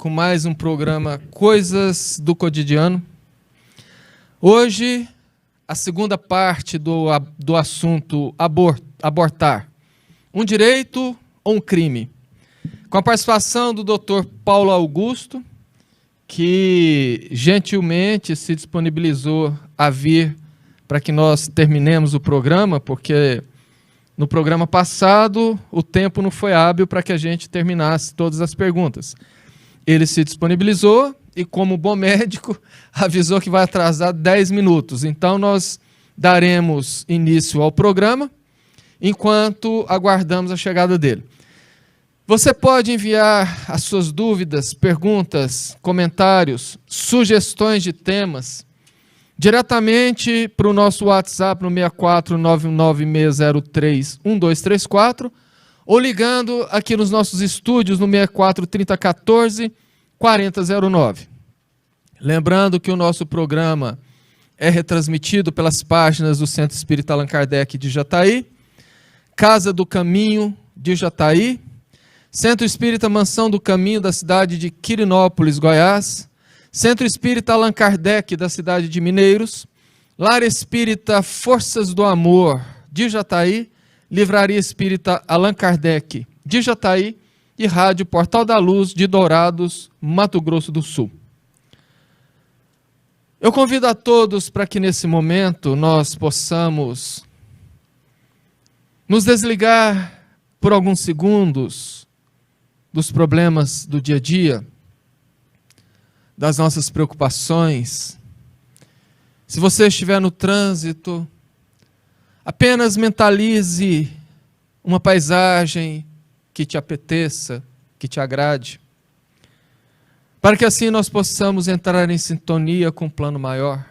com mais um programa Coisas do Cotidiano. Hoje, a segunda parte do assunto abortar. Um direito ou um crime? Com a participação do Dr. Paulo Augusto, que gentilmente se disponibilizou a vir para que nós terminemos o programa, porque no programa passado o tempo não foi hábil para que a gente terminasse todas as perguntas. Ele se disponibilizou e, como bom médico, avisou que vai atrasar 10 minutos. Então, nós daremos início ao programa enquanto aguardamos a chegada dele. Você pode enviar as suas dúvidas, perguntas, comentários, sugestões de temas diretamente para o nosso WhatsApp no 64996031234 ou ligando aqui nos nossos estúdios no 643014-4009. Lembrando que o nosso programa é retransmitido pelas páginas do Centro Espírita Allan Kardec de Jataí, Casa do Caminho de Jataí, Centro Espírita Mansão do Caminho da cidade de Quirinópolis, Goiás, Centro Espírita Allan Kardec da cidade de Mineiros, Lar Espírita Forças do Amor de Jataí, Livraria Espírita Allan Kardec de Jataí e Rádio Portal da Luz de Dourados, Mato Grosso do Sul. Eu convido a todos para que nesse momento nós possamos nos desligar por alguns segundos dos problemas do dia a dia, das nossas preocupações. Se você estiver no trânsito, apenas mentalize uma paisagem que te apeteça, que te agrade, para que assim nós possamos entrar em sintonia com o plano maior,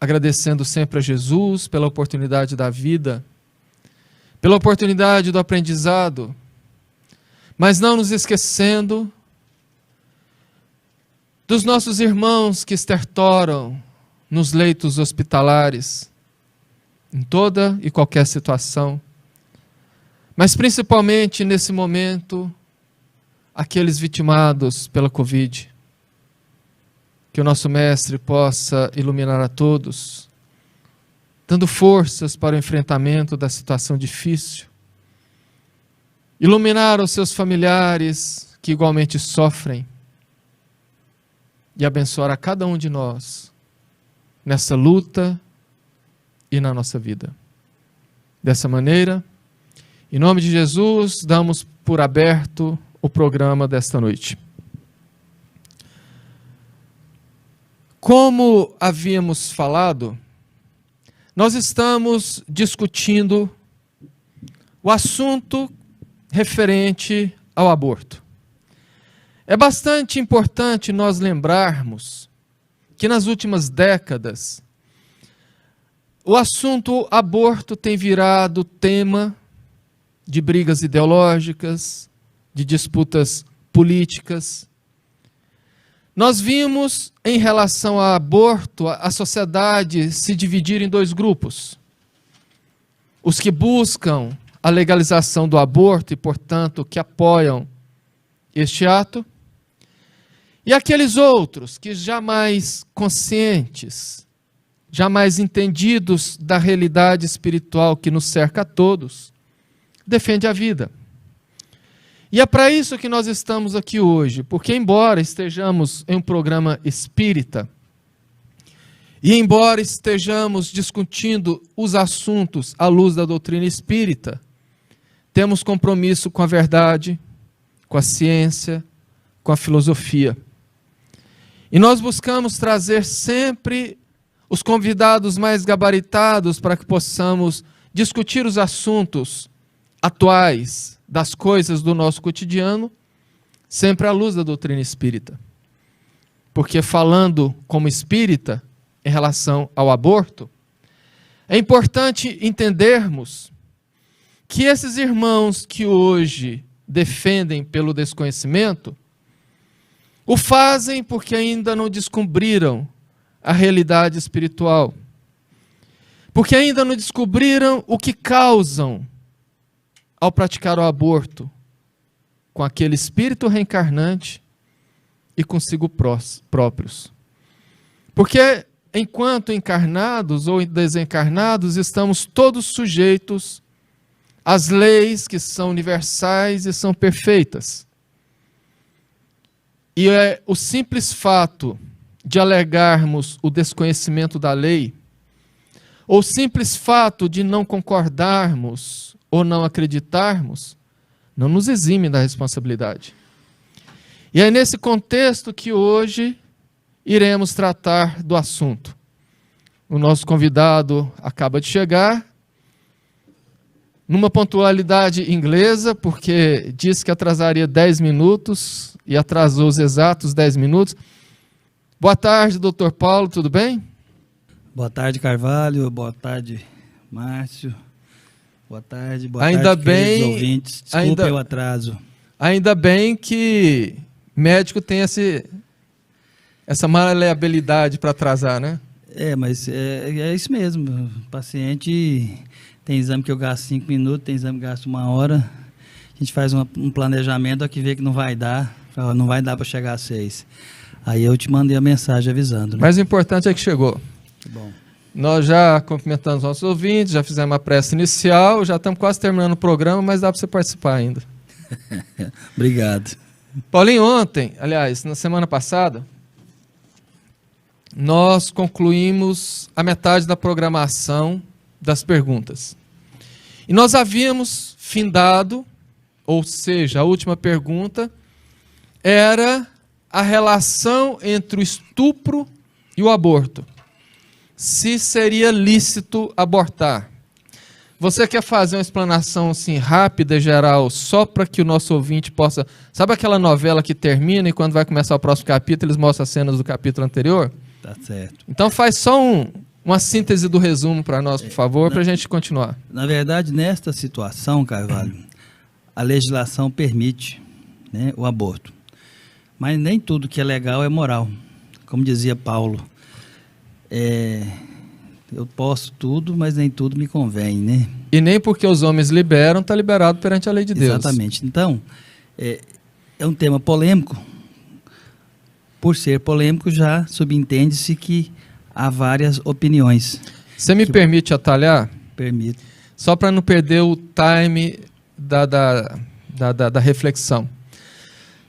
agradecendo sempre a Jesus pela oportunidade da vida, pela oportunidade do aprendizado, mas não nos esquecendo dos nossos irmãos que estertoram nos leitos hospitalares, em toda e qualquer situação, mas principalmente nesse momento, aqueles vitimados pela Covid. Que o nosso Mestre possa iluminar a todos, dando forças para o enfrentamento da situação difícil, iluminar os seus familiares que igualmente sofrem, e abençoar a cada um de nós nessa luta e na nossa vida. Dessa maneira, em nome de Jesus, damos por aberto o programa desta noite. Como havíamos falado, nós estamos discutindo o assunto referente ao aborto. É bastante importante nós lembrarmos que nas últimas décadas o assunto aborto tem virado tema de brigas ideológicas, de disputas políticas. Nós vimos, em relação ao aborto, a sociedade se dividir em dois grupos. Os que buscam a legalização do aborto e, portanto, que apoiam este ato, e aqueles outros que jamais conscientes, jamais entendidos da realidade espiritual que nos cerca a todos, defende a vida. E é para isso que nós estamos aqui hoje, porque embora estejamos em um programa espírita, e embora estejamos discutindo os assuntos à luz da doutrina espírita, temos compromisso com a verdade, com a ciência, com a filosofia. E nós buscamos trazer sempre os convidados mais gabaritados para que possamos discutir os assuntos atuais das coisas do nosso cotidiano, sempre à luz da doutrina espírita. Porque falando como espírita, em relação ao aborto, é importante entendermos que esses irmãos que hoje defendem pelo desconhecimento, o fazem porque ainda não descobriram a realidade espiritual, porque ainda não descobriram o que causam ao praticar o aborto com aquele espírito reencarnante e consigo próprios. Porque, enquanto encarnados ou desencarnados, estamos todos sujeitos às leis que são universais e são perfeitas. E é o simples fato de alegarmos o desconhecimento da lei, ou o simples fato de não concordarmos ou não acreditarmos, não nos exime da responsabilidade. E é nesse contexto que hoje iremos tratar do assunto. O nosso convidado acaba de chegar, numa pontualidade inglesa, porque disse que atrasaria 10 minutos e atrasou os exatos 10 minutos. Boa tarde, doutor Paulo, tudo bem? Boa tarde, Carvalho. Boa tarde, Márcio. Boa tarde, ainda tarde, bem, queridos ouvintes. Desculpe o atraso. Ainda bem que médico tem essa maleabilidade para atrasar, né? Mas é isso mesmo. O paciente tem exame que eu gasto 5 minutos, tem exame que eu gasto 1 hora. A gente faz um planejamento, aqui vê que não vai dar para chegar a 6. Aí eu te mandei a mensagem avisando. Né? Mas o importante é que chegou. Bom. Nós já cumprimentamos nossos ouvintes, já fizemos uma prece inicial, já estamos quase terminando o programa, mas dá para você participar ainda. Obrigado. Paulinho, ontem, aliás, na semana passada, nós concluímos a metade da programação das perguntas. E nós havíamos findado, ou seja, a última pergunta era a relação entre o estupro e o aborto. Se seria lícito abortar. Você quer fazer uma explanação assim rápida e geral, só para que o nosso ouvinte possa... Sabe aquela novela que termina e quando vai começar o próximo capítulo, eles mostram as cenas do capítulo anterior? Tá certo. Então faz só uma síntese do resumo para nós, por favor, para a gente continuar. Na verdade, nesta situação, Carvalho, a legislação permite, né, o aborto. Mas nem tudo que é legal é moral. Como dizia Paulo, eu posso tudo, mas nem tudo me convém, né? E nem porque os homens liberam, está liberado perante a lei de Deus. Exatamente. Então, é um tema polêmico. Por ser polêmico, já subentende-se que há várias opiniões. Você me permite atalhar? Permito. Só para não perder o time da reflexão.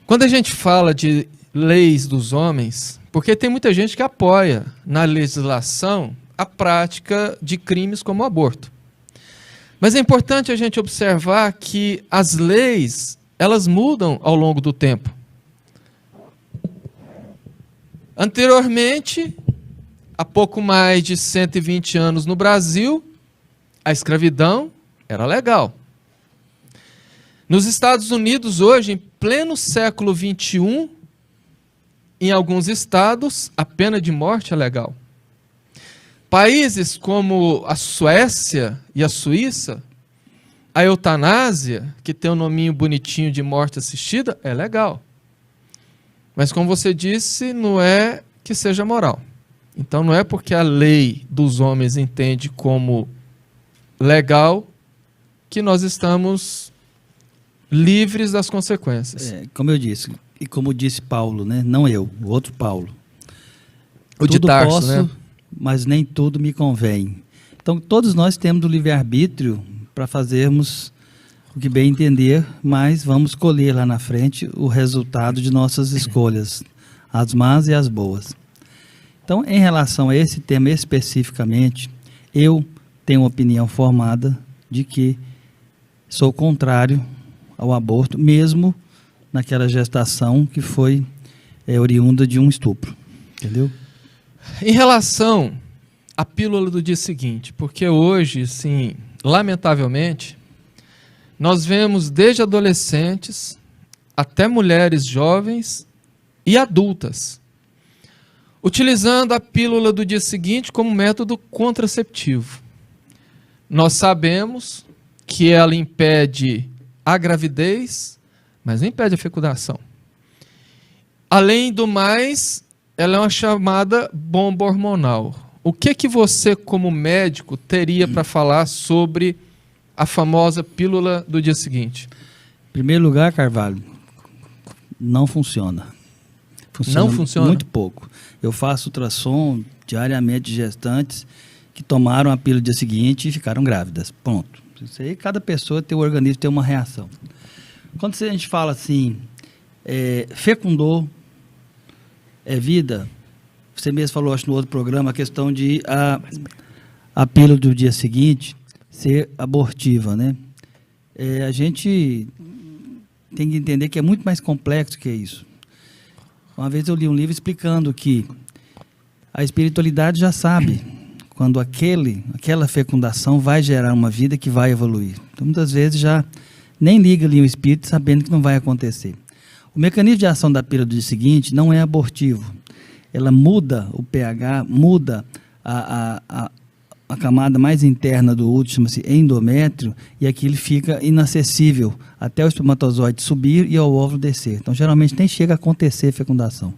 Quando a gente fala de leis dos homens, porque tem muita gente que apoia na legislação a prática de crimes como o aborto. Mas é importante a gente observar que as leis, elas mudam ao longo do tempo. Anteriormente, há pouco mais de 120 anos no Brasil, a escravidão era legal. Nos Estados Unidos, hoje, em pleno século XXI, em alguns estados, a pena de morte é legal. Países como a Suécia e a Suíça, a eutanásia, que tem um nominho bonitinho de morte assistida, é legal. Mas, como você disse, não é que seja moral. Então, não é porque a lei dos homens entende como legal que nós estamos livres das consequências. Como eu disse, e como disse Paulo, né? Não eu, o outro Paulo. O de Tarso, posso, né? Mas nem tudo me convém. Então, todos nós temos o livre-arbítrio para fazermos o que bem entender, mas vamos colher lá na frente o resultado de nossas escolhas, as más e as boas. Então, em relação a esse tema especificamente, eu tenho uma opinião formada de que sou contrário ao aborto, mesmo naquela gestação que foi oriunda de um estupro. Entendeu? Em relação à pílula do dia seguinte, porque hoje, sim, lamentavelmente, nós vemos desde adolescentes até mulheres jovens e adultas utilizando a pílula do dia seguinte como método contraceptivo. Nós sabemos que ela impede a gravidez, mas não impede a fecundação. Além do mais, ela é uma chamada bomba hormonal. O que você, como médico, teria para falar sobre a famosa pílula do dia seguinte? Em primeiro lugar, Carvalho, não funciona. Não funciona? Muito pouco. Eu faço ultrassom diariamente de gestantes que tomaram a pílula no dia seguinte e ficaram grávidas. Ponto. Isso aí, cada pessoa tem o organismo, tem uma reação. Quando a gente fala assim, fecundou, é vida, você mesmo falou, acho, no outro programa, a questão de a pílula do dia seguinte ser abortiva, né? A gente tem que entender que é muito mais complexo que isso. Uma vez eu li um livro explicando que a espiritualidade já sabe quando aquela fecundação vai gerar uma vida que vai evoluir. Então, muitas vezes já nem liga ali o espírito sabendo que não vai acontecer. O mecanismo de ação da pílula do dia seguinte não é abortivo. Ela muda o pH, muda a camada mais interna do útero, chama-se endométrio, e aquilo fica inacessível até o espermatozoide subir e ao óvulo descer. Então, geralmente, nem chega a acontecer fecundação.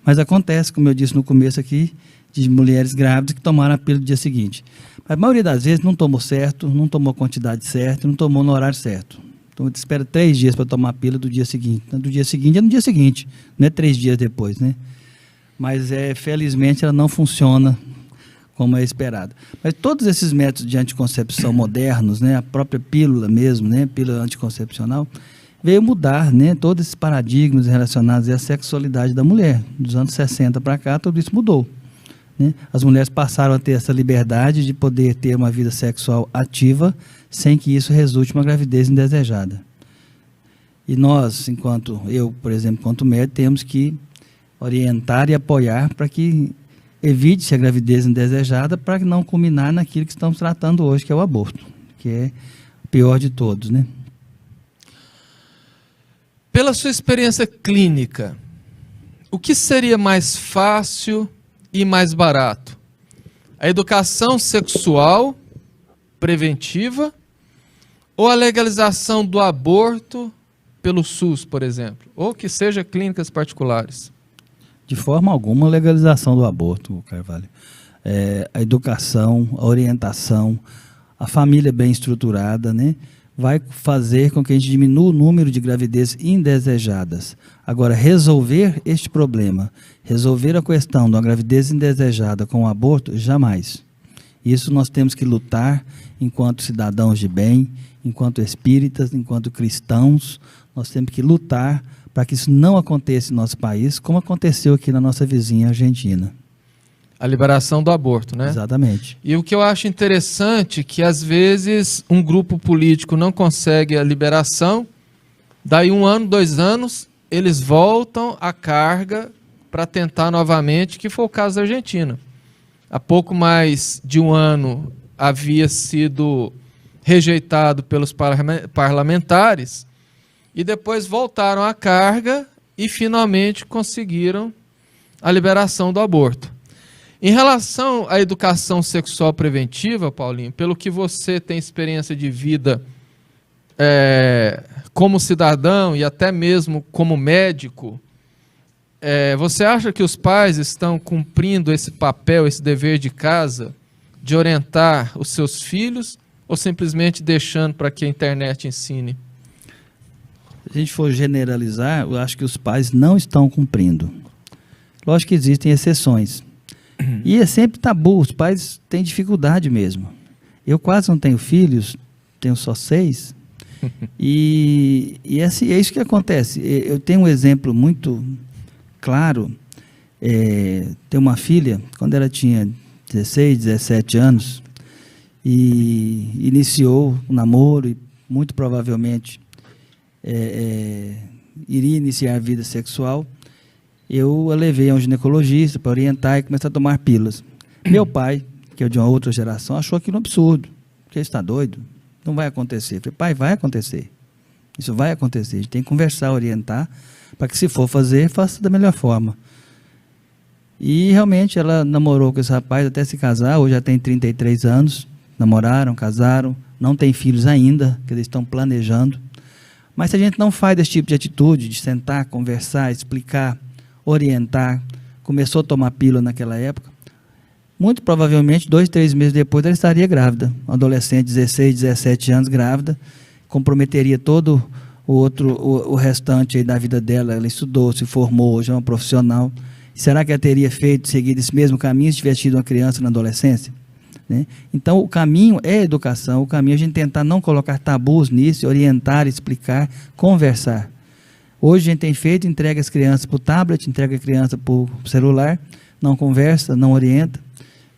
Mas acontece, como eu disse no começo aqui, de mulheres grávidas que tomaram a pílula no dia seguinte. Mas a maioria das vezes não tomou certo, não tomou a quantidade certa, não tomou no horário certo. Então, espera 3 dias para tomar a pílula do dia seguinte. Então, do dia seguinte é no dia seguinte, não é 3 dias depois, né? Mas, felizmente, ela não funciona como é esperado. Mas todos esses métodos de anticoncepção modernos, né, a própria pílula mesmo, né, pílula anticoncepcional, veio mudar, né, todos esses paradigmas relacionados à sexualidade da mulher. Dos anos 60 para cá, tudo isso mudou. Né? As mulheres passaram a ter essa liberdade de poder ter uma vida sexual ativa sem que isso resulte em uma gravidez indesejada. E nós, eu, por exemplo, enquanto médico, temos que orientar e apoiar para que evite a gravidez indesejada, para não culminar naquilo que estamos tratando hoje, que é o aborto, que é o pior de todos, né? Pela sua experiência clínica, o que seria mais fácil e mais barato? A educação sexual preventiva ou a legalização do aborto pelo SUS, por exemplo? Ou que seja clínicas particulares? De forma alguma, a legalização do aborto, Carvalho. A educação, a orientação, a família bem estruturada, né, vai fazer com que a gente diminua o número de gravidezes indesejadas. Agora, resolver este problema, resolver a questão de uma gravidez indesejada com o aborto, jamais. Isso nós temos que lutar enquanto cidadãos de bem, enquanto espíritas, enquanto cristãos, nós temos que lutar para que isso não aconteça em nosso país, como aconteceu aqui na nossa vizinha Argentina. A liberação do aborto, né? Exatamente. E o que eu acho interessante é que, às vezes, um grupo político não consegue a liberação, daí 1 ano, 2 anos, eles voltam à carga para tentar novamente, que foi o caso da Argentina. Há pouco mais de 1 ano havia sido rejeitado pelos parlamentares, e depois voltaram à carga e finalmente conseguiram a liberação do aborto. Em relação à educação sexual preventiva, Paulinho, pelo que você tem experiência de vida como cidadão e até mesmo como médico, você acha que os pais estão cumprindo esse papel, esse dever de casa, de orientar os seus filhos, ou simplesmente deixando para que a internet ensine? Se a gente for generalizar, eu acho que os pais não estão cumprindo. Lógico que existem exceções. E é sempre tabu, os pais têm dificuldade mesmo. Eu quase não tenho filhos, tenho só 6. E é isso que acontece. Eu tenho um exemplo muito claro. Tenho uma filha, quando ela tinha 16, 17 anos, e iniciou o namoro e muito provavelmente iria iniciar a vida sexual. Eu a levei a um ginecologista para orientar e começar a tomar pílulas. Meu pai, que é de uma outra geração, achou aquilo um absurdo. Porque está doido? Não vai acontecer. Eu falei, pai, vai acontecer. Isso vai acontecer. A gente tem que conversar, orientar, para que se for fazer, faça da melhor forma. E realmente ela namorou com esse rapaz até se casar, hoje já tem 33 anos, namoraram, casaram, não tem filhos ainda, que eles estão planejando. Mas se a gente não faz esse tipo de atitude, de sentar, conversar, explicar, orientar, começou a tomar pílula naquela época, muito provavelmente 2, 3 meses depois ela estaria grávida. Uma adolescente de 16, 17 anos grávida, comprometeria todo o restante aí da vida dela, ela estudou, se formou, hoje é uma profissional. Será que ela teria seguido esse mesmo caminho se tivesse tido uma criança na adolescência? Né? Então, o caminho é a educação, o caminho é a gente tentar não colocar tabus nisso, orientar, explicar, conversar. Hoje a gente tem feito, entrega as crianças para o tablet, entrega a criança para o celular, não conversa, não orienta,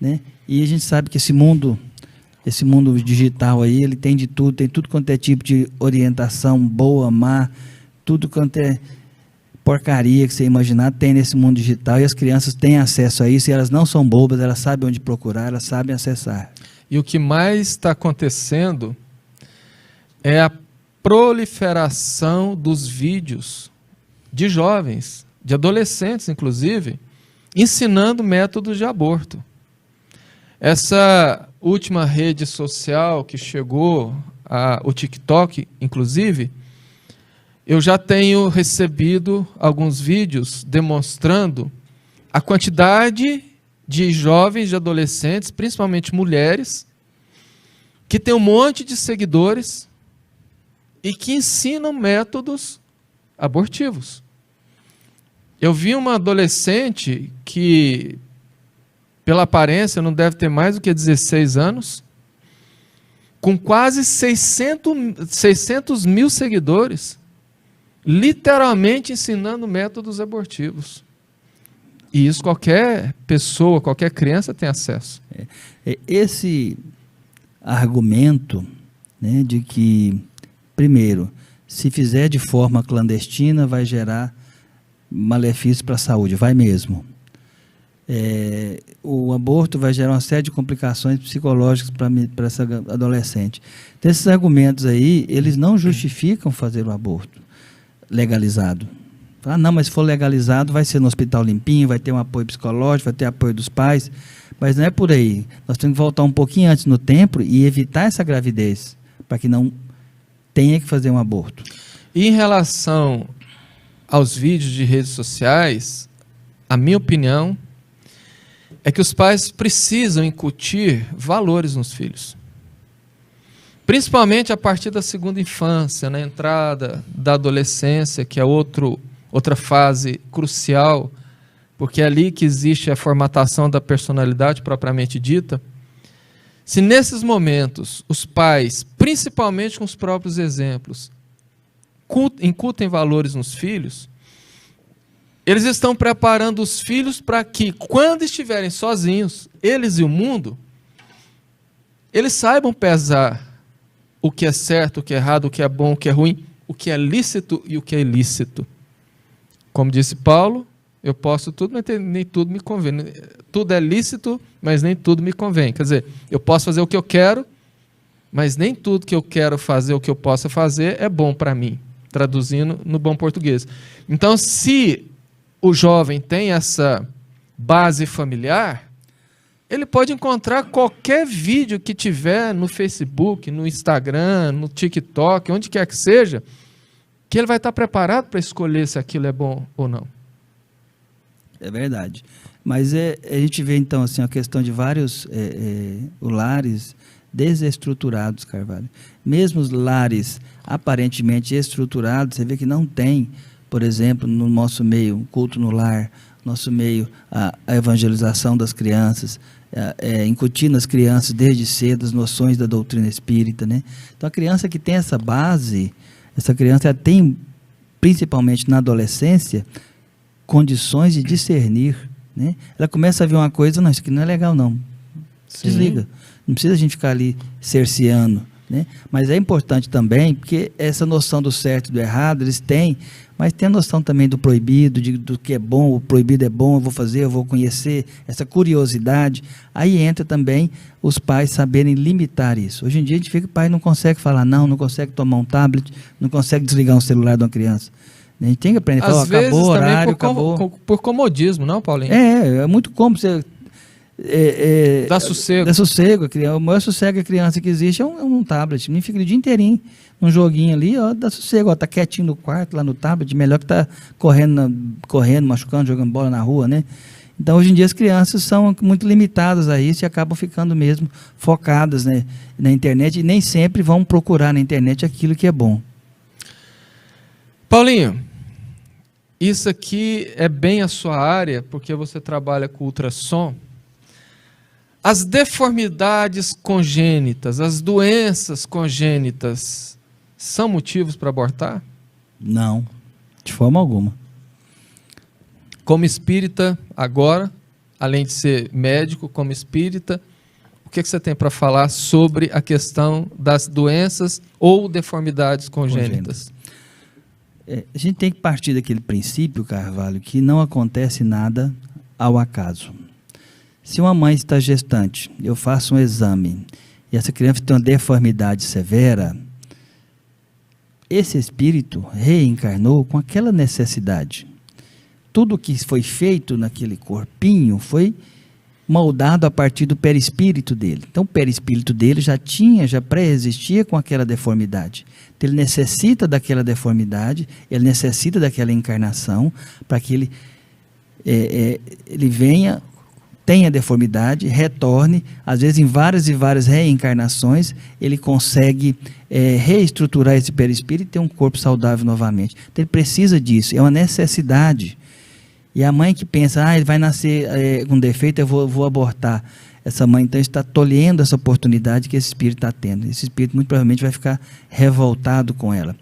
né? E a gente sabe que esse mundo digital aí, ele tem de tudo, tem tudo quanto é tipo de orientação, boa, má, tudo quanto é porcaria que você imaginar tem nesse mundo digital, e as crianças têm acesso a isso, e elas não são bobas, elas sabem onde procurar, elas sabem acessar. E o que mais está acontecendo é a proliferação dos vídeos de jovens, de adolescentes inclusive, ensinando métodos de aborto. Essa última rede social que chegou, o TikTok inclusive, eu já tenho recebido alguns vídeos demonstrando a quantidade de jovens, de adolescentes, principalmente mulheres, que tem um monte de seguidores e que ensinam métodos abortivos. Eu vi uma adolescente que, pela aparência, não deve ter mais do que 16 anos, com quase 600 mil seguidores, literalmente ensinando métodos abortivos. E isso qualquer pessoa, qualquer criança tem acesso. Esse argumento, né, de que, primeiro, se fizer de forma clandestina, vai gerar malefício para a saúde, vai mesmo. O aborto vai gerar uma série de complicações psicológicas para essa adolescente. Então, esses argumentos aí, eles não justificam fazer o aborto legalizado. Não, mas se for legalizado, vai ser no hospital limpinho, vai ter um apoio psicológico, vai ter apoio dos pais, mas não é por aí. Nós temos que voltar um pouquinho antes no tempo e evitar essa gravidez, para que não tenha que fazer um aborto. E em relação aos vídeos de redes sociais, a minha opinião é que os pais precisam incutir valores nos filhos. Principalmente a partir da segunda infância, na entrada da adolescência, que é outra fase crucial, porque é ali que existe a formatação da personalidade propriamente dita. Se nesses momentos os pais, principalmente com os próprios exemplos, incutem valores nos filhos, eles estão preparando os filhos para que, quando estiverem sozinhos, eles e o mundo, eles saibam pesar o que é certo, o que é errado, o que é bom, o que é ruim, o que é lícito e o que é ilícito. Como disse Paulo, eu posso tudo, mas nem tudo me convém. Tudo é lícito, mas nem tudo me convém. Quer dizer, eu posso fazer o que eu quero, mas nem tudo que eu quero fazer, o que eu possa fazer, é bom para mim, traduzindo no bom português. Então, se o jovem tem essa base familiar, ele pode encontrar qualquer vídeo que tiver no Facebook, no Instagram, no TikTok, onde quer que seja, que ele vai estar preparado para escolher se aquilo é bom ou não. É verdade. Mas a gente vê, então, assim, a questão de vários lares desestruturados, Carvalho. Mesmo os lares aparentemente estruturados, você vê que não tem, por exemplo, no nosso meio, um culto no lar, nosso meio, a evangelização das crianças, incutir nas crianças desde cedo as noções da doutrina espírita, né? Então, a criança que tem essa base, essa criança tem, principalmente na adolescência, condições de discernir, né? Ela começa a ver uma coisa, não, isso aqui não é legal não. Sim. Desliga. Não precisa a gente ficar ali cerceando, né? Mas é importante também, porque essa noção do certo e do errado, eles têm, mas tem a noção também do proibido, do que é bom, o proibido é bom, eu vou fazer, eu vou conhecer, essa curiosidade. Aí entra também os pais saberem limitar isso. Hoje em dia a gente vê que o pai não consegue falar não consegue tomar um tablet, não consegue desligar um celular de uma criança. A gente tem que aprender a falar, acabou o horário, acabou. Por comodismo, não, Paulinho? É muito cômodo você... Dá sossego. Dá sossego. O maior sossego que a criança que existe é um tablet. Nem fica o dia inteirinho num joguinho ali, ó, dá sossego. Ó, tá quietinho no quarto, lá no tablet, melhor que tá correndo, machucando, jogando bola na rua, né? Então, hoje em dia, as crianças são muito limitadas a isso e acabam ficando mesmo focadas, né, na internet, e nem sempre vão procurar na internet aquilo que é bom. Paulinho, isso aqui é bem a sua área, porque você trabalha com ultrassom. As deformidades congênitas, as doenças congênitas, são motivos para abortar? Não, de forma alguma. Como espírita, agora, além de ser médico, como espírita, o que você tem para falar sobre a questão das doenças ou deformidades congênitas? A gente tem que partir daquele princípio, Carvalho, que não acontece nada ao acaso. Se uma mãe está gestante, eu faço um exame e essa criança tem uma deformidade severa, esse espírito reencarnou com aquela necessidade. Tudo que foi feito naquele corpinho foi moldado a partir do perispírito dele. Então o perispírito dele já pré-existia com aquela deformidade. Então, ele necessita daquela deformidade, ele necessita daquela encarnação para que ele venha, tenha deformidade, retorne, às vezes em várias e várias reencarnações, ele consegue reestruturar esse perispírito e ter um corpo saudável novamente. Então ele precisa disso, é uma necessidade. E a mãe que pensa, ele vai nascer com defeito, eu vou abortar. Essa mãe então está tolhendo essa oportunidade que esse espírito está tendo. Esse espírito muito provavelmente vai ficar revoltado com ela.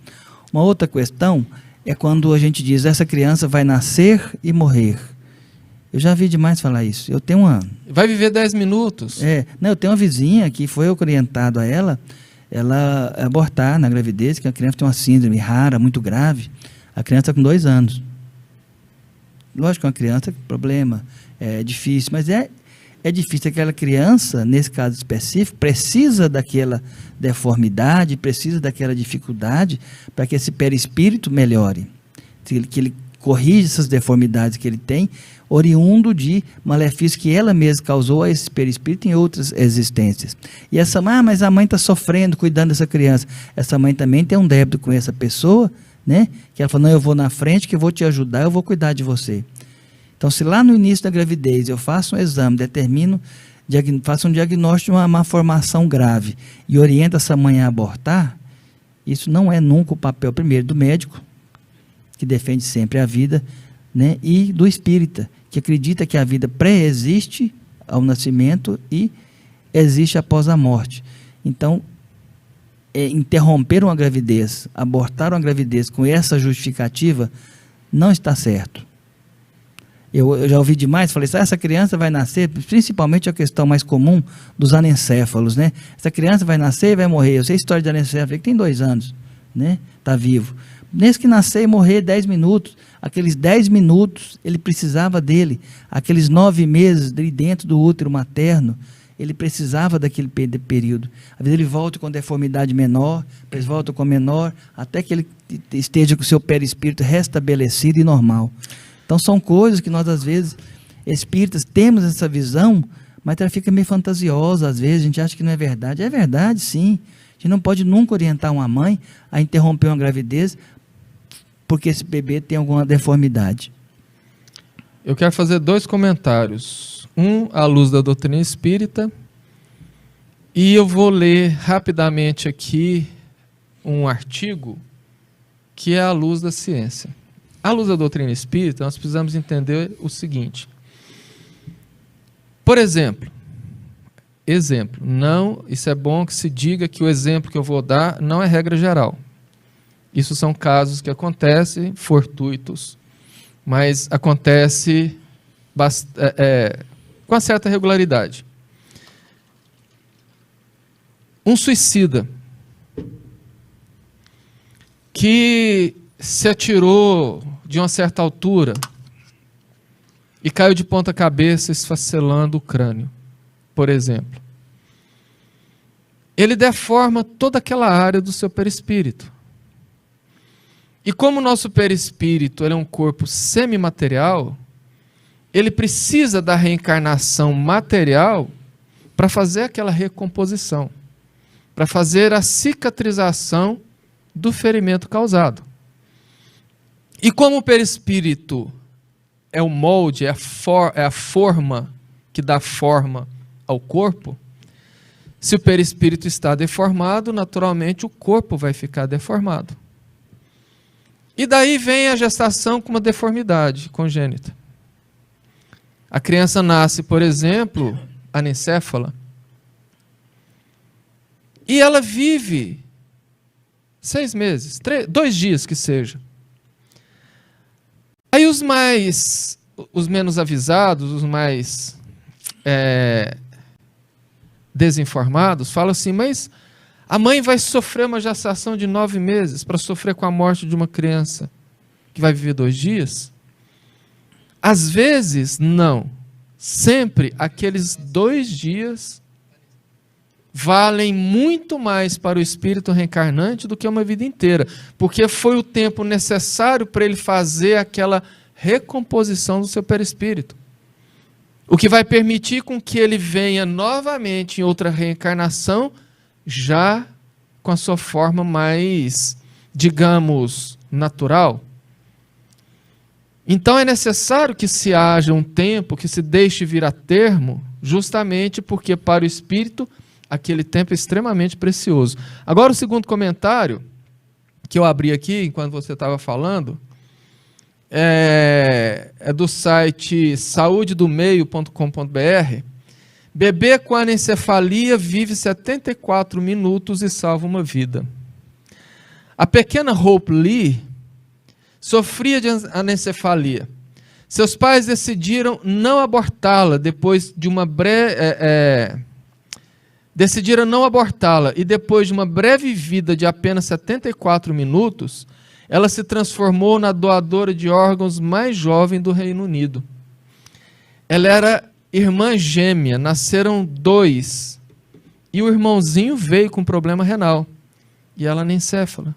Uma outra questão é quando a gente diz, essa criança vai nascer e morrer. Eu já vi demais falar isso. Eu tenho uma... Vai viver 10 minutos. Eu tenho uma vizinha que foi orientado a ela abortar na gravidez, que a criança tem uma síndrome rara, muito grave. A criança está com 2 anos. Lógico que uma criança, problema, é difícil, mas é difícil. Aquela criança, nesse caso específico, precisa daquela deformidade, precisa daquela dificuldade para que esse perispírito melhore, que ele corrija essas deformidades que ele tem, oriundo de malefícios que ela mesma causou a esse perispírito em outras existências. E essa mãe, mas a mãe está sofrendo, cuidando dessa criança. Essa mãe também tem um débito com essa pessoa, né? Que ela falou, não, eu vou na frente, que eu vou te ajudar, eu vou cuidar de você. Então, se lá no início da gravidez eu faço um exame, faço um diagnóstico de uma malformação grave e oriento essa mãe a abortar, isso não é nunca o papel, primeiro, do médico, que defende sempre a vida, né? E do espírita, que acredita que a vida pré-existe ao nascimento e existe após a morte. Então, interromper uma gravidez, abortar uma gravidez com essa justificativa, não está certo. Eu já ouvi demais, falei, essa criança vai nascer, principalmente a questão mais comum dos anencéfalos, né? Essa criança vai nascer e vai morrer. Eu sei a história de anencéfalo, que tem 2 anos, né? Está vivo. Nesse que nascer e morrer 10 minutos, aqueles 10 minutos, ele precisava dele. Aqueles 9 meses dentro do útero materno, ele precisava daquele período. Às vezes ele volta com deformidade menor, depois volta com menor, até que ele esteja com o seu perispírito restabelecido e normal. Então são coisas que nós, às vezes, espíritas, temos essa visão, mas ela fica meio fantasiosa, às vezes, a gente acha que não é verdade. É verdade, sim. A gente não pode nunca orientar uma mãe a interromper uma gravidez porque esse bebê tem alguma deformidade. Eu quero fazer 2 comentários. Um, à luz da doutrina espírita, e eu vou ler rapidamente aqui um artigo que é à luz da ciência. À luz da doutrina espírita, nós precisamos entender o seguinte. Por exemplo, não, isso é bom que se diga que o exemplo que eu vou dar não é regra geral. Isso são casos que acontecem, fortuitos, mas acontece com uma certa regularidade. Um suicida que se atirou de uma certa altura e caiu de ponta cabeça esfacelando o crânio, por exemplo. Ele deforma toda aquela área do seu perispírito. E como o nosso perispírito ele é um corpo semimaterial, ele precisa da reencarnação material para fazer aquela recomposição, para fazer a cicatrização do ferimento causado. E como o perispírito é o molde, é a forma que dá forma ao corpo, se o perispírito está deformado, naturalmente o corpo vai ficar deformado. E daí vem a gestação com uma deformidade congênita. A criança nasce, por exemplo, anencéfala, e ela vive 6 meses, 2 dias que seja. Aí os menos avisados, os mais desinformados, falam assim, mas a mãe vai sofrer uma gestação de 9 meses para sofrer com a morte de uma criança que vai viver 2 dias? Às vezes, não. Sempre aqueles 2 dias valem muito mais para o espírito reencarnante do que uma vida inteira, porque foi o tempo necessário para ele fazer aquela recomposição do seu perispírito. O que vai permitir com que ele venha novamente em outra reencarnação, já com a sua forma mais, digamos, natural. Então é necessário que se haja um tempo, que se deixe vir a termo, justamente porque para o espírito aquele tempo é extremamente precioso. Agora o segundo comentário, que eu abri aqui enquanto você estava falando, é do site saudedomeio.com.br. Bebê com anencefalia vive 74 minutos e salva uma vida. A pequena Hope Lee sofria de anencefalia. Seus pais decidiram não abortá-la depois de uma e depois de uma breve vida de apenas 74 minutos, ela se transformou na doadora de órgãos mais jovem do Reino Unido. Ela era irmã gêmea, nasceram 2, e o irmãozinho veio com problema renal, e ela anencéfala.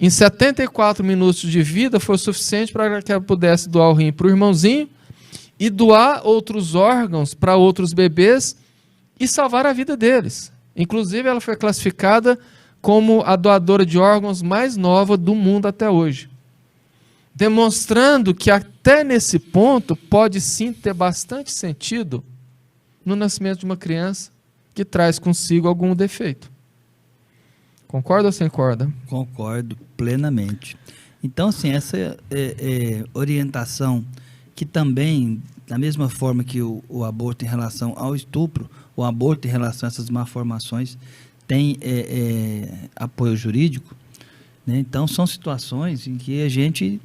Em 74 minutos de vida foi o suficiente para que ela pudesse doar o rim para o irmãozinho e doar outros órgãos para outros bebês e salvar a vida deles. Inclusive, ela foi classificada como a doadora de órgãos mais nova do mundo até hoje. Demonstrando que até nesse ponto pode sim ter bastante sentido no nascimento de uma criança que traz consigo algum defeito. Concorda ou sem corda? Concordo plenamente. Então, assim, essa orientação que também, da mesma forma que o aborto em relação ao estupro, o aborto em relação a essas malformações tem apoio jurídico, né? Então, são situações em que a gente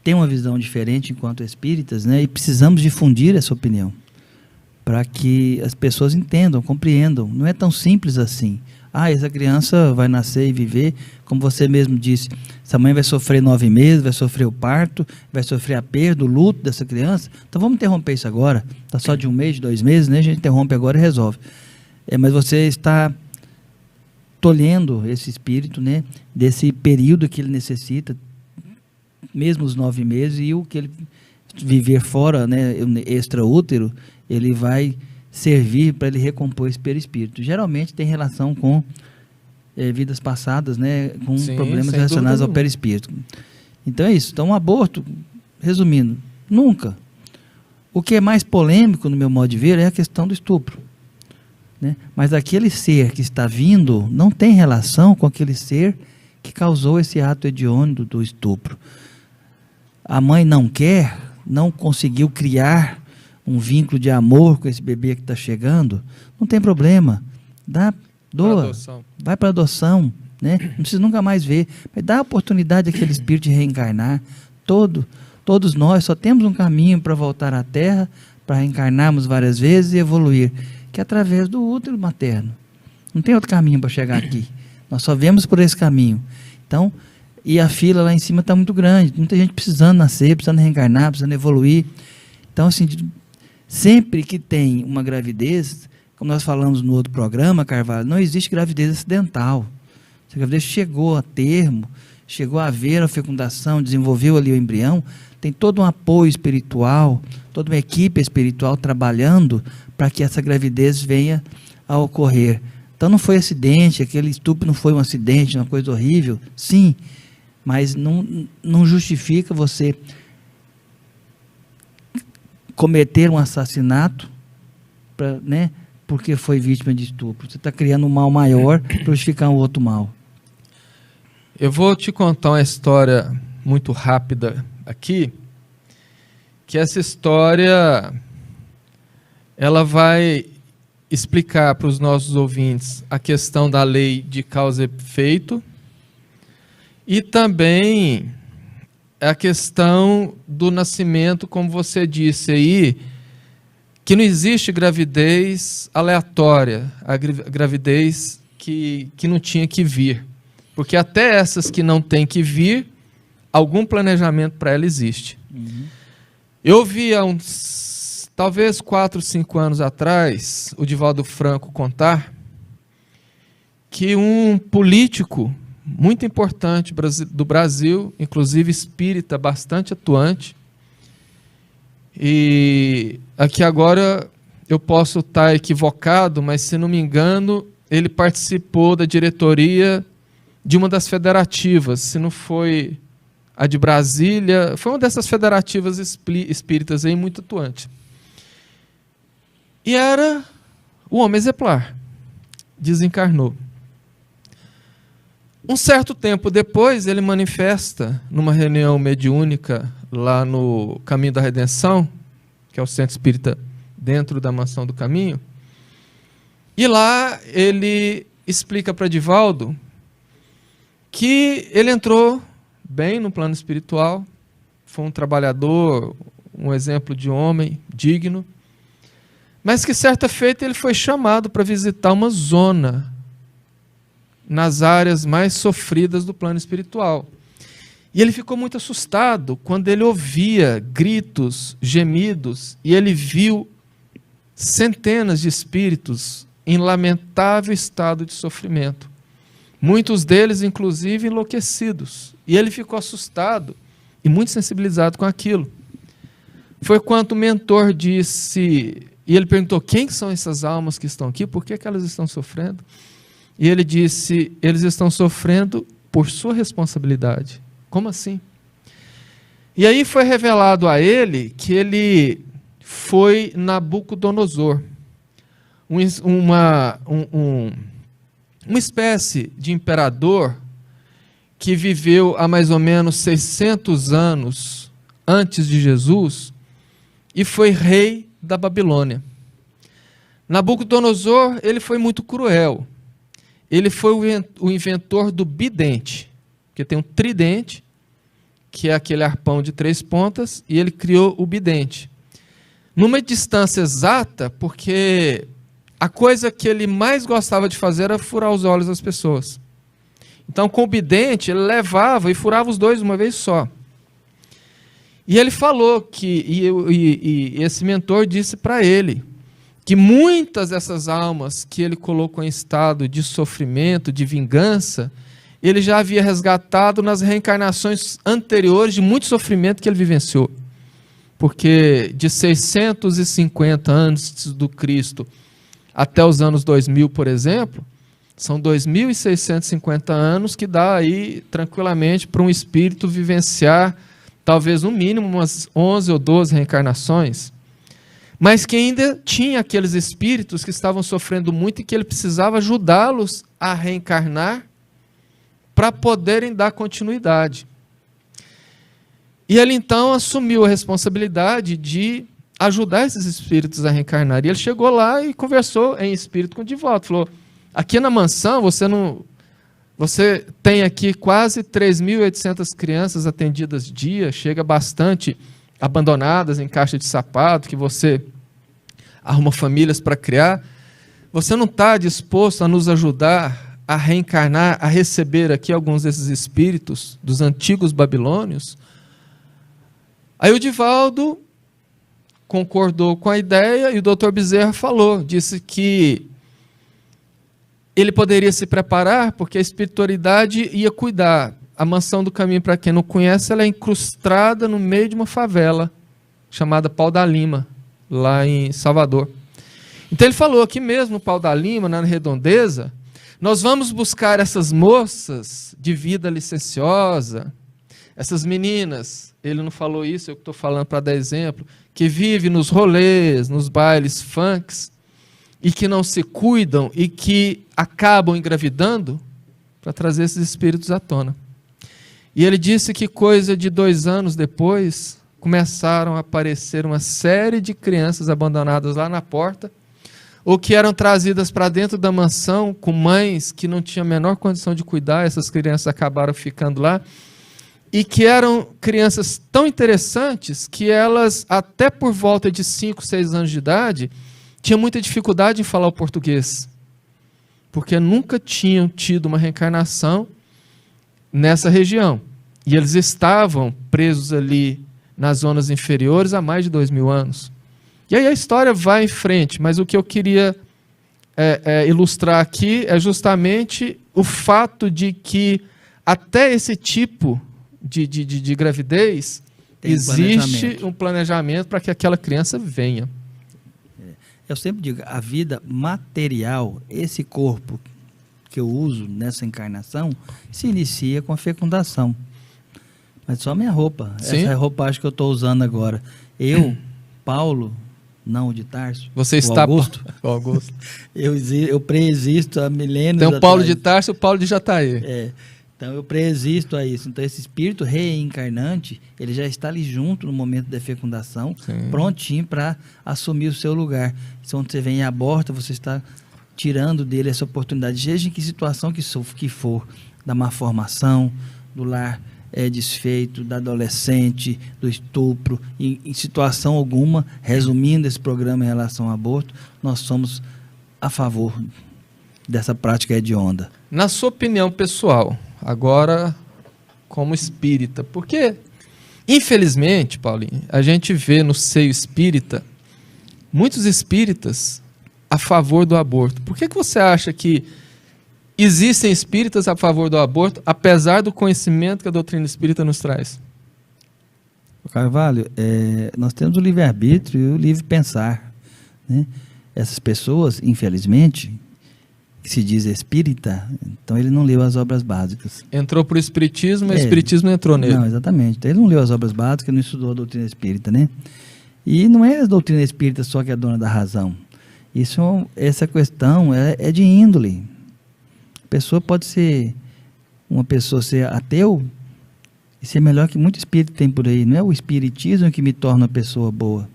tem uma visão diferente enquanto espíritas, né? E precisamos difundir essa opinião para que as pessoas entendam, compreendam. Não é tão simples assim. Essa criança vai nascer e viver, como você mesmo disse, essa mãe vai sofrer 9 meses, vai sofrer o parto, vai sofrer a perda, o luto dessa criança. Então vamos interromper isso agora. Está só de 1 mês, de 2 meses, né? A gente interrompe agora e resolve. Mas você está tolhendo esse espírito, né? Desse período que ele necessita, mesmo os 9 meses, e o que ele viver fora, né, extraútero, ele vai servir para ele recompor esse perispírito. Geralmente tem relação com vidas passadas, né, com problemas relacionados ao perispírito. Então é isso. Então, um aborto, resumindo, nunca. O que é mais polêmico, no meu modo de ver, é a questão do estupro, né? Mas aquele ser que está vindo não tem relação com aquele ser que causou esse ato hediondo do estupro. A mãe não quer, não conseguiu criar um vínculo de amor com esse bebê que está chegando, não tem problema. Doa, vai para adoção, né? Não precisa nunca mais ver. Mas dá a oportunidade àquele espírito de reencarnar. Todos nós só temos um caminho para voltar à Terra, para reencarnarmos várias vezes e evoluir, que é através do útero materno. Não tem outro caminho para chegar aqui. Nós só vemos por esse caminho. Então, e a fila lá em cima está muito grande. Muita gente precisando nascer, precisando reencarnar, precisando evoluir. Então, assim, sempre que tem uma gravidez, como nós falamos no outro programa, Carvalho, não existe gravidez acidental. Se a gravidez chegou a termo, chegou a haver a fecundação, desenvolveu ali o embrião, tem todo um apoio espiritual, toda uma equipe espiritual trabalhando para que essa gravidez venha a ocorrer. Então não foi acidente, aquele estupro não foi um acidente, uma coisa horrível, sim, mas não justifica você cometer um assassinato, né, porque foi vítima de estupro. Você está criando um mal maior para justificar um outro mal. Eu vou te contar uma história muito rápida aqui, que essa história ela vai explicar para os nossos ouvintes a questão da lei de causa e efeito e também a questão do nascimento, como você disse aí, que não existe gravidez aleatória, a gravidez que não tinha que vir. Porque até essas que não têm que vir, algum planejamento para ela existe. Uhum. Eu vi há talvez 4, 5 anos atrás, o Divaldo Franco contar que um político muito importante do Brasil, inclusive espírita, bastante atuante, e aqui agora eu posso estar equivocado, mas se não me engano, ele participou da diretoria de uma das federativas, se não foi a de Brasília, foi uma dessas federativas espíritas aí muito atuante. E era o homem exemplar, desencarnou. Um certo tempo depois, ele manifesta numa reunião mediúnica lá no Caminho da Redenção, que é o centro espírita dentro da Mansão do Caminho, e lá ele explica para Divaldo que ele entrou bem no plano espiritual, foi um trabalhador, um exemplo de homem digno, mas que certa feita ele foi chamado para visitar uma zona nas áreas mais sofridas do plano espiritual. E ele ficou muito assustado quando ele ouvia gritos, gemidos, e ele viu centenas de espíritos em lamentável estado de sofrimento. Muitos deles, inclusive, enlouquecidos. E ele ficou assustado e muito sensibilizado com aquilo. Foi quando o mentor disse, e ele perguntou, quem são essas almas que estão aqui? Por que elas estão sofrendo? E ele disse, eles estão sofrendo por sua responsabilidade. Como assim? E aí foi revelado a ele que ele foi Nabucodonosor, uma espécie de imperador que viveu há mais ou menos 600 anos antes de Jesus e foi rei da Babilônia. Nabucodonosor, ele foi muito cruel. Ele foi o inventor do bidente, que tem um tridente, que é aquele arpão de 3 pontas, e ele criou o bidente. Numa distância exata, porque a coisa que ele mais gostava de fazer era furar os olhos das pessoas. Então, com o bidente, ele levava e furava os dois uma vez só. E ele falou que, e esse mentor disse para ele, que muitas dessas almas que ele colocou em estado de sofrimento, de vingança, ele já havia resgatado nas reencarnações anteriores de muito sofrimento que ele vivenciou. Porque de 650 antes do Cristo até os anos 2000, por exemplo, são 2.650 anos que dá aí tranquilamente para um espírito vivenciar talvez no mínimo umas 11 ou 12 reencarnações. Mas que ainda tinha aqueles espíritos que estavam sofrendo muito e que ele precisava ajudá-los a reencarnar para poderem dar continuidade. E ele então assumiu a responsabilidade de ajudar esses espíritos a reencarnar. E ele chegou lá e conversou em espírito com o Divaldo. Falou, aqui na mansão você tem aqui quase 3.800 crianças atendidas dia, chega bastante abandonadas em caixa de sapato, que você arruma famílias para criar. Você não está disposto a nos ajudar a reencarnar, a receber aqui alguns desses espíritos dos antigos babilônios? Aí o Divaldo concordou com a ideia e o Dr. Bezerra falou, disse que ele poderia se preparar porque a espiritualidade ia cuidar. A Mansão do Caminho, para quem não conhece, ela é incrustada no meio de uma favela chamada Pau da Lima, lá em Salvador. Então ele falou que mesmo no Pau da Lima, na redondeza, nós vamos buscar essas moças de vida licenciosa, essas meninas, ele não falou isso, eu estou falando para dar exemplo, que vivem nos rolês, nos bailes funks, e que não se cuidam e que acabam engravidando, para trazer esses espíritos à tona. E ele disse que coisa de 2 anos depois, começaram a aparecer uma série de crianças abandonadas lá na porta, ou que eram trazidas para dentro da mansão com mães que não tinham a menor condição de cuidar, essas crianças acabaram ficando lá, e que eram crianças tão interessantes que elas, até por volta de 5, 6 anos de idade, tinham muita dificuldade em falar o português, porque nunca tinham tido uma reencarnação nessa região. E eles estavam presos ali nas zonas inferiores há mais de 2000 anos. E aí a história vai em frente, mas o que eu queria ilustrar aqui é justamente o fato de que até esse tipo de gravidez existe um planejamento para que aquela criança venha. Eu sempre digo, a vida material, esse corpo que eu uso nessa encarnação, se inicia com a fecundação. Mas só minha roupa, Sim. essa é a roupagem que eu estou usando agora. Eu, Paulo, não o de Tarso, Você o está Augusto, Augusto. eu preexisto há milênios Tem o Paulo de atrás. Tarso e o Paulo de Jataí. Então eu preexisto a isso. Então esse espírito reencarnante, ele já está ali junto no momento da fecundação, Sim. prontinho para assumir o seu lugar. Então, quando você vem e aborta, você está tirando dele essa oportunidade, seja em que situação que for, da má formação, do lar desfeito, da adolescente, do estupro, em situação alguma, resumindo esse programa em relação ao aborto, nós somos a favor dessa prática hedionda. Na sua opinião pessoal, agora como espírita, porque infelizmente, Paulinho, a gente vê no seio espírita muitos espíritas a favor do aborto. Por que você acha que existem espíritas a favor do aborto, apesar do conhecimento que a doutrina espírita nos traz? Carvalho, nós temos o livre-arbítrio e o livre-pensar, né? Essas pessoas, infelizmente, que se diz espírita, então ele não leu as obras básicas. Entrou para o espiritismo, e o espiritismo entrou nele. Não, exatamente. Então, ele não leu as obras básicas, não estudou a doutrina espírita, né? E não é a doutrina espírita só que é a dona da razão. Essa questão é de índole. A pessoa pode ser, uma pessoa ser ateu e ser melhor que muito espírito tem por aí. Não é o espiritismo que me torna uma pessoa boa,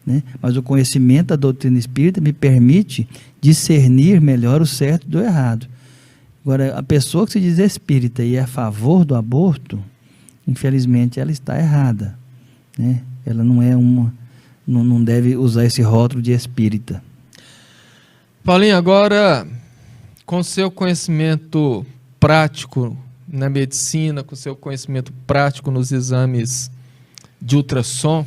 né? Mas o conhecimento da doutrina espírita me permite discernir melhor o certo do errado. Agora, a pessoa que se diz espírita e é a favor do aborto, infelizmente ela está errada, né? Ela não deve usar esse rótulo de espírita. Paulinho, agora, com seu conhecimento prático na medicina, com seu conhecimento prático nos exames de ultrassom,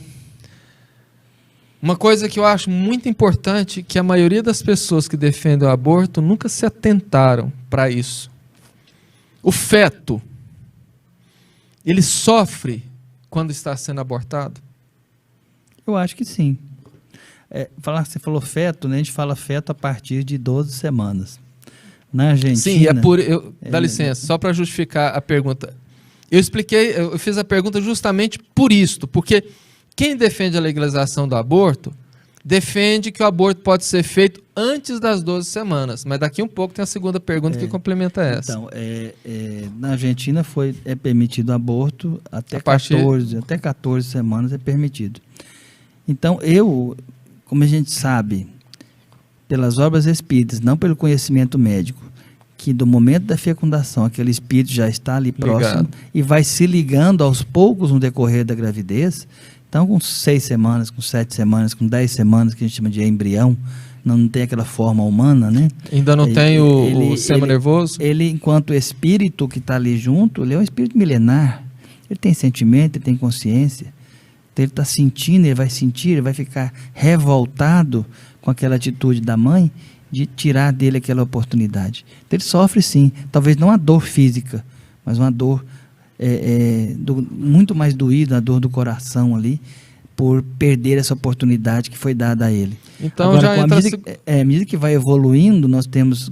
uma coisa que eu acho muito importante, que a maioria das pessoas que defendem o aborto nunca se atentaram para isso. O feto, ele sofre quando está sendo abortado? Eu acho que sim. Você falou feto, né? A gente fala feto a partir de 12 semanas. Na Argentina... Sim, dá licença, só para justificar a pergunta. Eu fiz a pergunta justamente por isto, porque quem defende a legalização do aborto, defende que o aborto pode ser feito antes das 12 semanas, mas daqui um pouco tem a segunda pergunta que complementa essa. Então, na Argentina é permitido aborto até 14 semanas é permitido. Então, como a gente sabe, pelas obras espíritas, não pelo conhecimento médico, que do momento da fecundação, aquele espírito já está ali próximo e vai se ligando aos poucos no decorrer da gravidez. Então, com 6 semanas, com 7 semanas, com 10 semanas, que a gente chama de embrião, não tem aquela forma humana, né? Ainda não tem o sistema nervoso? Ele, enquanto espírito que está ali junto, ele é um espírito milenar. Ele tem sentimento, ele tem consciência. Então, ele está sentindo, ele vai ficar revoltado com aquela atitude da mãe de tirar dele aquela oportunidade. Então, ele sofre sim, talvez não a dor física, mas uma dor muito mais doída, a dor do coração ali, por perder essa oportunidade que foi dada a ele. Então, agora, já à medida que vai evoluindo, nós temos...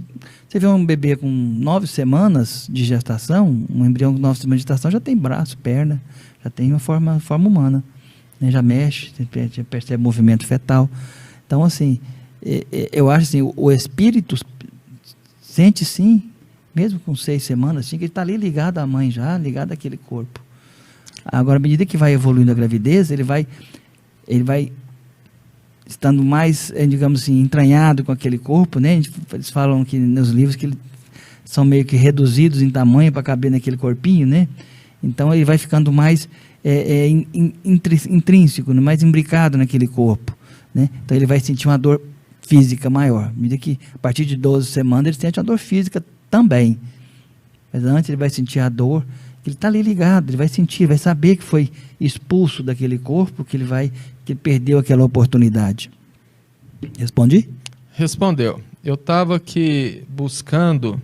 Você vê um bebê com 9 semanas de gestação, um embrião com 9 semanas de gestação, já tem braço, perna, já tem uma forma humana, né? Já mexe, já percebe movimento fetal. Então, assim, eu acho assim, o espírito sente sim mesmo com 6 semanas, assim, que ele está ali ligado à mãe já, ligado àquele corpo. Agora, à medida que vai evoluindo a gravidez, ele vai estando mais, digamos assim, entranhado com aquele corpo, né? Eles falam que nos livros que eles são meio que reduzidos em tamanho para caber naquele corpinho, né? Então ele vai ficando mais intrínseco, mais imbricado naquele corpo, né? Então ele vai sentir uma dor física maior. À medida que, a partir de 12 semanas, ele sente uma dor física também. Mas antes ele vai sentir a dor, ele está ali ligado, ele vai sentir, vai saber que foi expulso daquele corpo, que ele perdeu aquela oportunidade. Respondi? Respondeu. Eu estava aqui buscando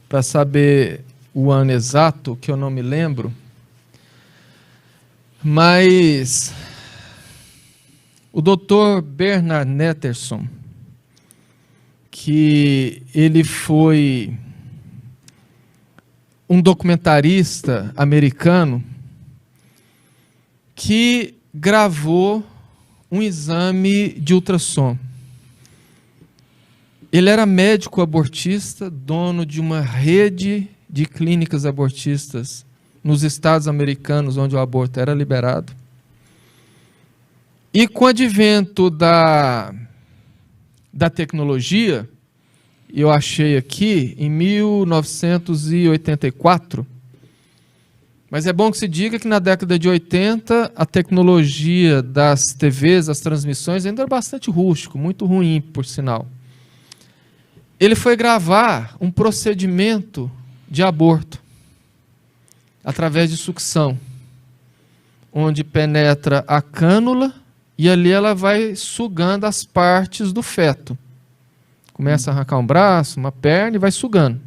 para saber o ano exato, que eu não me lembro, mas o Dr. Bernard Netterson, que ele foi um documentarista americano que gravou um exame de ultrassom. Ele era médico abortista, dono de uma rede de clínicas abortistas nos estados americanos onde o aborto era liberado. E com o advento da tecnologia, eu achei aqui, em 1984, mas é bom que se diga que na década de 80, a tecnologia das TVs, as transmissões, ainda era bastante rústico, muito ruim, por sinal. Ele foi gravar um procedimento de aborto, através de sucção, onde penetra a cânula e ali ela vai sugando as partes do feto. Começa a arrancar um braço, uma perna e vai sugando.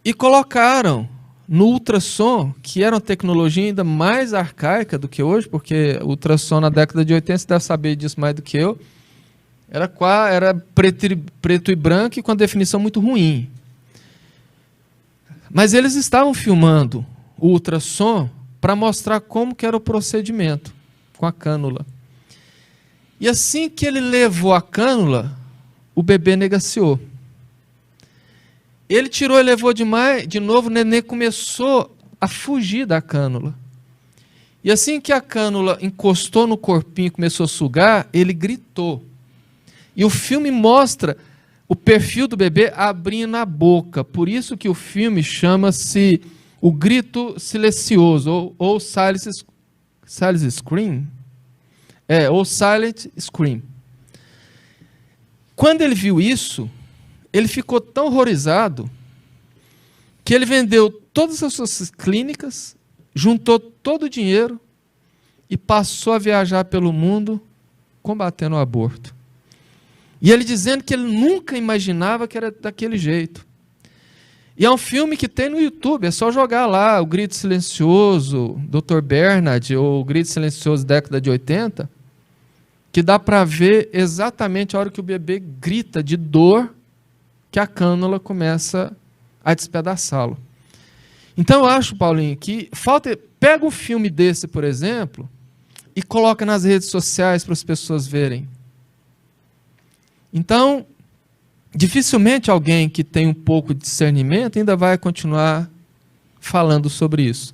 E colocaram no ultrassom, que era uma tecnologia ainda mais arcaica do que hoje, porque o ultrassom na década de 80, você deve saber disso mais do que eu, era preto e branco e com a definição muito ruim. Mas eles estavam filmando o ultrassom para mostrar como que era o procedimento com a cânula. E assim que ele levou a cânula, o bebê negaciou. Ele tirou e levou de novo, o neném começou a fugir da cânula. E assim que a cânula encostou no corpinho e começou a sugar, ele gritou. E o filme mostra o perfil do bebê abrindo a boca. Por isso que o filme chama-se O Grito Silencioso, ou Silent Scream. Ou Silent Scream. Quando ele viu isso, ele ficou tão horrorizado que ele vendeu todas as suas clínicas, juntou todo o dinheiro e passou a viajar pelo mundo combatendo o aborto. E ele dizendo que ele nunca imaginava que era daquele jeito. E é um filme que tem no YouTube, é só jogar lá, O Grito Silencioso, Dr. Bernard, ou O Grito Silencioso, década de 80, que dá para ver exatamente a hora que o bebê grita de dor, que a cânula começa a despedaçá-lo. Então eu acho, Paulinho, que pega um filme desse, por exemplo, e coloca nas redes sociais para as pessoas verem. Então, dificilmente alguém que tem um pouco de discernimento ainda vai continuar falando sobre isso.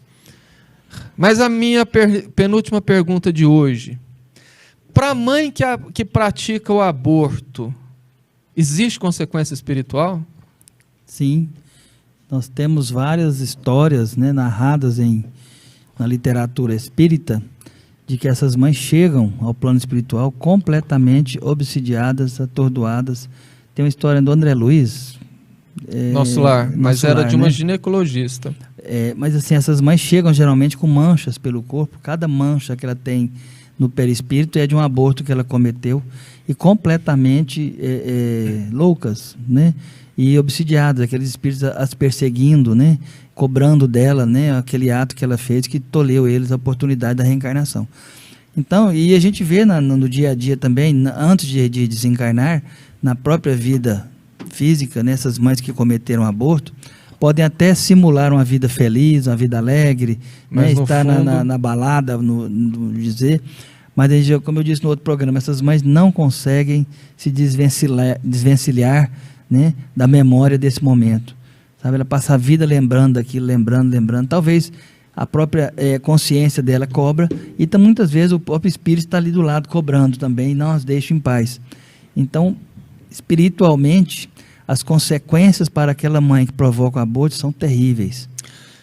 Mas a minha penúltima pergunta de hoje. Para a mãe que pratica o aborto, existe consequência espiritual? Sim. Nós temos várias histórias, né, narradas na literatura espírita, de que essas mães chegam ao plano espiritual completamente obsidiadas, atordoadas. Tem uma história do André Luiz. Nosso Lar, mas era de uma ginecologista. Mas assim, essas mães chegam geralmente com manchas pelo corpo. Cada mancha que ela tem no perispírito é de um aborto que ela cometeu, e completamente loucas, né? E obsidiadas, aqueles espíritos as perseguindo, né? Cobrando dela, né? Aquele ato que ela fez que tolheu eles a oportunidade da reencarnação. Então, e a gente vê no dia a dia também, antes de desencarnar, na própria vida física, né? Essas mães que cometeram aborto podem até simular uma vida feliz, uma vida alegre, né? Estar fundo... na balada, no dizer. Mas, como eu disse no outro programa, essas mães não conseguem se desvencilhar né, da memória desse momento. Sabe? Ela passa a vida lembrando daquilo, lembrando. Talvez a própria consciência dela cobra, e muitas vezes o próprio espírito está ali do lado cobrando também, não as deixa em paz. Então, espiritualmente, as consequências para aquela mãe que provoca o aborto são terríveis.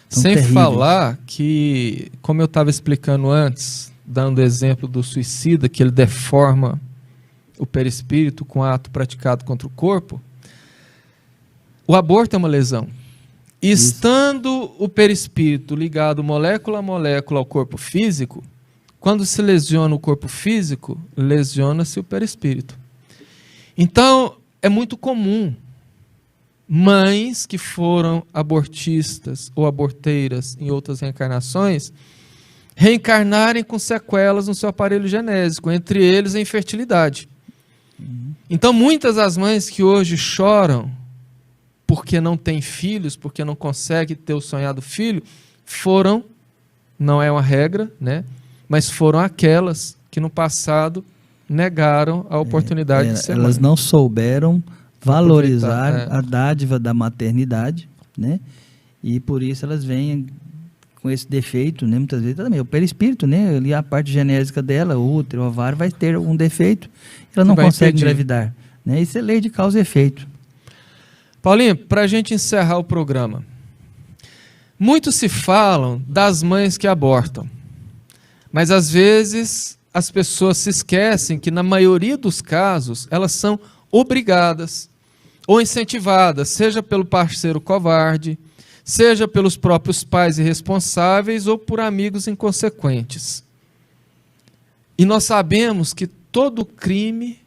Sem falar que, como eu estava explicando antes, dando exemplo do suicida, que ele deforma o perispírito com ato praticado contra o corpo, o aborto é uma lesão. Estando o perispírito ligado molécula a molécula ao corpo físico, quando se lesiona o corpo físico, lesiona-se o perispírito. Então, é muito comum mães que foram abortistas ou aborteiras em outras reencarnações reencarnarem com sequelas no seu aparelho genésico, entre eles a infertilidade. Então, muitas das mães que hoje choram porque não têm filhos, porque não conseguem ter o sonhado filho, foram, não é uma regra, né, mas foram aquelas que no passado negaram a oportunidade de ser mãe. Elas não souberam valorizar a dádiva da maternidade, né, e por isso elas vêm com esse defeito, né, muitas vezes também, o perispírito, né, ali a parte genésica dela, o útero, o ovário, vai ter um defeito, ela não consegue engravidar, né, isso é lei de causa e efeito. Paulinho, para a gente encerrar o programa, muito se falam das mães que abortam, mas às vezes as pessoas se esquecem que na maioria dos casos elas são obrigadas ou incentivadas, seja pelo parceiro covarde, seja pelos próprios pais irresponsáveis ou por amigos inconsequentes. E nós sabemos que todo crime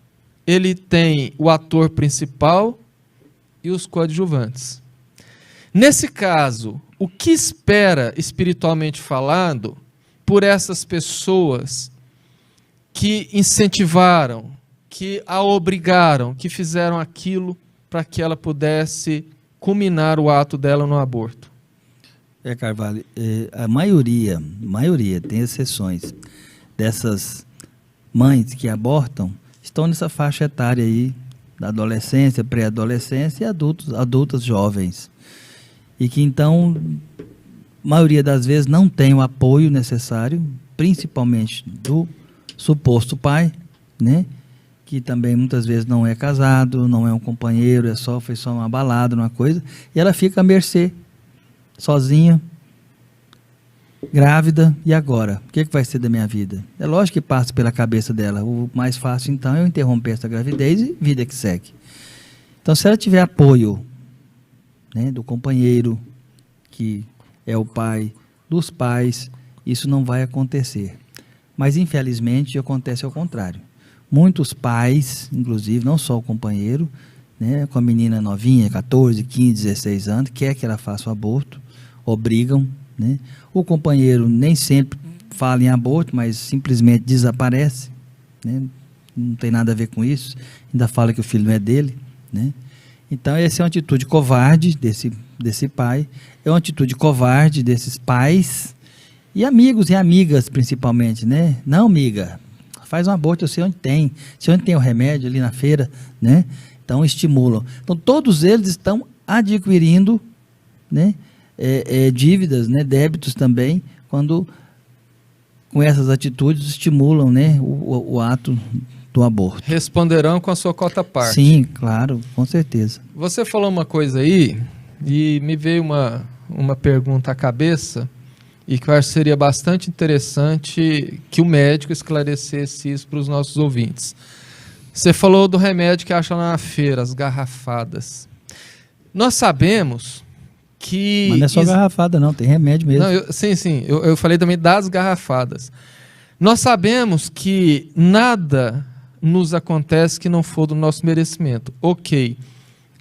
ele tem o ator principal e os coadjuvantes. Nesse caso, o que espera, espiritualmente falando, por essas pessoas que incentivaram, que a obrigaram, que fizeram aquilo para que ela pudesse culminar o ato dela no aborto? Carvalho, a maioria, tem exceções, dessas mães que abortam, estão nessa faixa etária aí, da adolescência, pré-adolescência e adultas jovens. E que então, maioria das vezes, não tem o apoio necessário, principalmente do suposto pai, né? Que também muitas vezes não é casado, não é um companheiro, foi só uma balada, uma coisa, e ela fica à mercê, sozinha, grávida, e agora? O que vai ser da minha vida? É lógico que passa pela cabeça dela. O mais fácil, então, é eu interromper essa gravidez e vida que segue. Então, se ela tiver apoio, né, do companheiro, que é o pai, dos pais, isso não vai acontecer. Mas, infelizmente, acontece ao contrário. Muitos pais, inclusive, não só o companheiro, né, com a menina novinha, 14, 15, 16 anos, quer que ela faça o aborto, obrigam, né? O companheiro nem sempre fala em aborto, mas simplesmente desaparece, né? Não tem nada a ver com isso, ainda fala que o filho não é dele, né? Então essa é uma atitude covarde desse pai, é uma atitude covarde desses pais e amigos e amigas principalmente, né? Não, amiga, faz um aborto, eu sei onde tem o remédio ali na feira, né? Então estimulam. Então todos eles estão adquirindo, né, dívidas, né, débitos também, quando com essas atitudes estimulam, né, o ato do aborto. Responderão com a sua cota parte. Sim, claro, com certeza. Você falou uma coisa aí e me veio uma pergunta à cabeça e que eu acho que seria bastante interessante que o médico esclarecesse isso para os nossos ouvintes. Você falou do remédio que acha lá na feira, as garrafadas. Nós sabemos que... Mas não é só garrafada não, tem remédio mesmo. Não, sim, eu falei também das garrafadas. Nós sabemos que nada nos acontece que não for do nosso merecimento. Ok.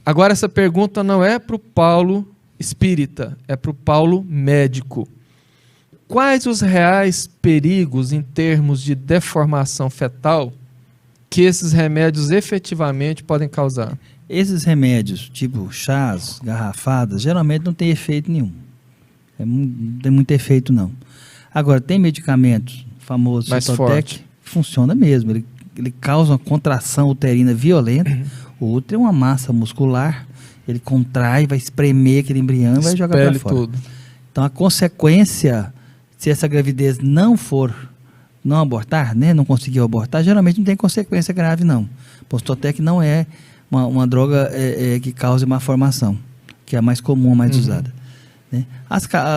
Agora essa pergunta não é para o Paulo espírita, é para o Paulo médico. Quais os reais perigos em termos de deformação fetal que esses remédios efetivamente podem causar? Esses remédios, tipo chás, garrafadas, geralmente não tem efeito nenhum. Não tem muito efeito, não. Agora, tem medicamentos, famoso Citotec, funciona mesmo. ele causa uma contração uterina violenta. O útero é uma massa muscular, ele contrai, vai espremer aquele embrião e vai jogar para fora. Tudo. Então a consequência, se essa gravidez não abortar, né, não conseguiu abortar, geralmente não tem consequência grave não. Postotec não é uma droga que cause malformação, que é a mais comum, a mais usada. Né?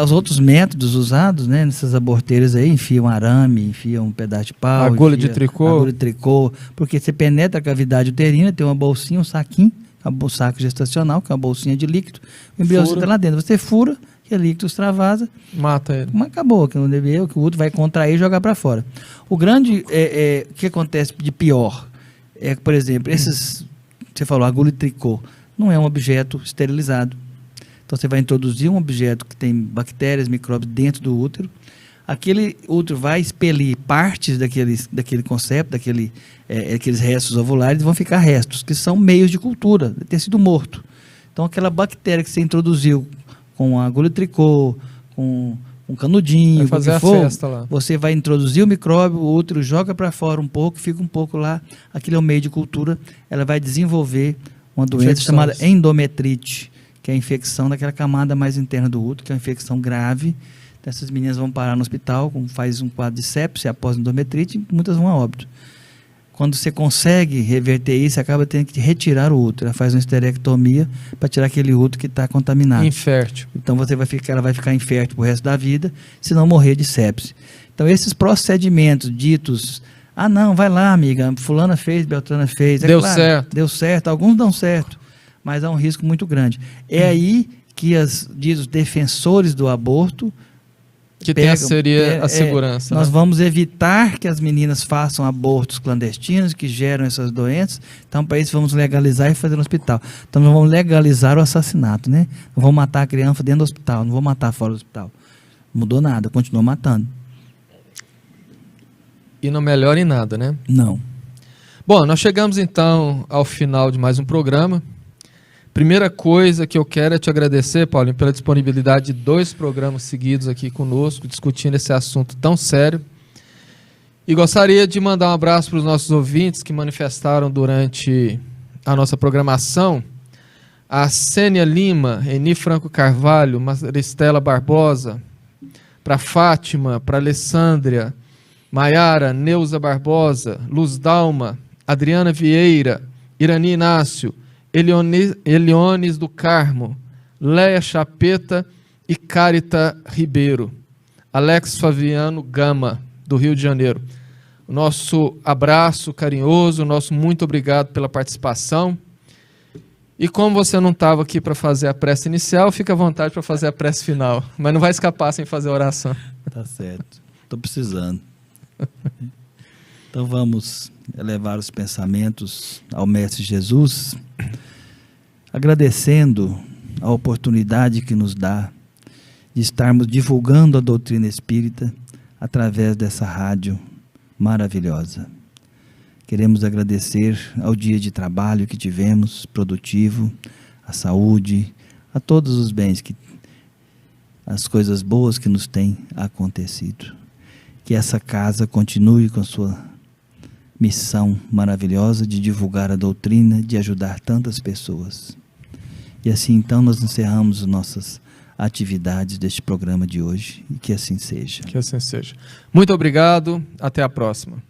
Os outros métodos usados, né, nessas aborteiras aí, enfiam arame, enfiam um pedaço de pau, agulha de tricô, porque você penetra a cavidade uterina, tem uma bolsinha, um saquinho, o saco gestacional, que é uma bolsinha de líquido, o embriãozinho está lá dentro, você fura, que o líquido extravasa, mata ele. Mas acabou, que o útero vai contrair e jogar para fora. O grande, o que acontece de pior, é que, por exemplo, você falou, agulha de tricô, não é um objeto esterilizado. Então você vai introduzir um objeto que tem bactérias, micróbios dentro do útero. Aquele útero vai expelir partes daquele concepto, aqueles restos ovulares, vão ficar restos, que são meios de cultura, de tecido morto. Então aquela bactéria que você introduziu com a agulha de tricô, com um canudinho, vai fazer a festa lá. Você vai introduzir o micróbio, o útero joga para fora um pouco, fica um pouco lá, aquele é o meio de cultura, ela vai desenvolver uma doença chamada endometrite, que é a infecção daquela camada mais interna do útero, que é uma infecção grave. Essas meninas vão parar no hospital, faz um quadro de sepse após endometrite, e muitas vão a óbito. Quando você consegue reverter isso, você acaba tendo que retirar o útero. Ela faz uma esterectomia para tirar aquele útero que está contaminado. Infértil. Então ela vai ficar infértil pro resto da vida, se não morrer de sepse. Então esses procedimentos ditos, não, vai lá, amiga, fulana fez, beltrana fez. Deu certo, alguns dão certo, mas há um risco muito grande. É aí que diz os defensores do aborto que seria a segurança. Nós vamos evitar que as meninas façam abortos clandestinos que geram essas doenças. Então, para isso, vamos legalizar e fazer no hospital. Então, nós vamos legalizar o assassinato, né? Não vamos matar a criança dentro do hospital, não vou matar fora do hospital. Não mudou nada, continua matando. E não melhora em nada, né? Não. Bom, nós chegamos então ao final de mais um programa. Primeira coisa que eu quero é te agradecer, Paulinho, pela disponibilidade de 2 programas seguidos aqui conosco, discutindo esse assunto tão sério. E gostaria de mandar um abraço para os nossos ouvintes que manifestaram durante a nossa programação. A Sênia Lima, Eni Franco Carvalho, Maristela Barbosa, para Fátima, para Alessandria, Maiara, Neuza Barbosa, Luz Dalma, Adriana Vieira, Irani Inácio, Eliones do Carmo, Leia Chapeta e Carita Ribeiro, Alex Fabiano Gama, do Rio de Janeiro. O nosso abraço carinhoso, nosso muito obrigado pela participação. E como você não estava aqui para fazer a prece inicial, fica à vontade para fazer a prece final, mas não vai escapar sem fazer a oração. Tá certo, estou precisando. Então vamos elevar os pensamentos ao Mestre Jesus, agradecendo a oportunidade que nos dá de estarmos divulgando a doutrina espírita através dessa rádio maravilhosa. Queremos agradecer ao dia de trabalho que tivemos, produtivo, a saúde, a todos os bens, as coisas boas que nos têm acontecido. Que essa casa continue com sua missão maravilhosa de divulgar a doutrina, de ajudar tantas pessoas. E assim então nós encerramos as nossas atividades deste programa de hoje, e que assim seja. Que assim seja. Muito obrigado, até a próxima.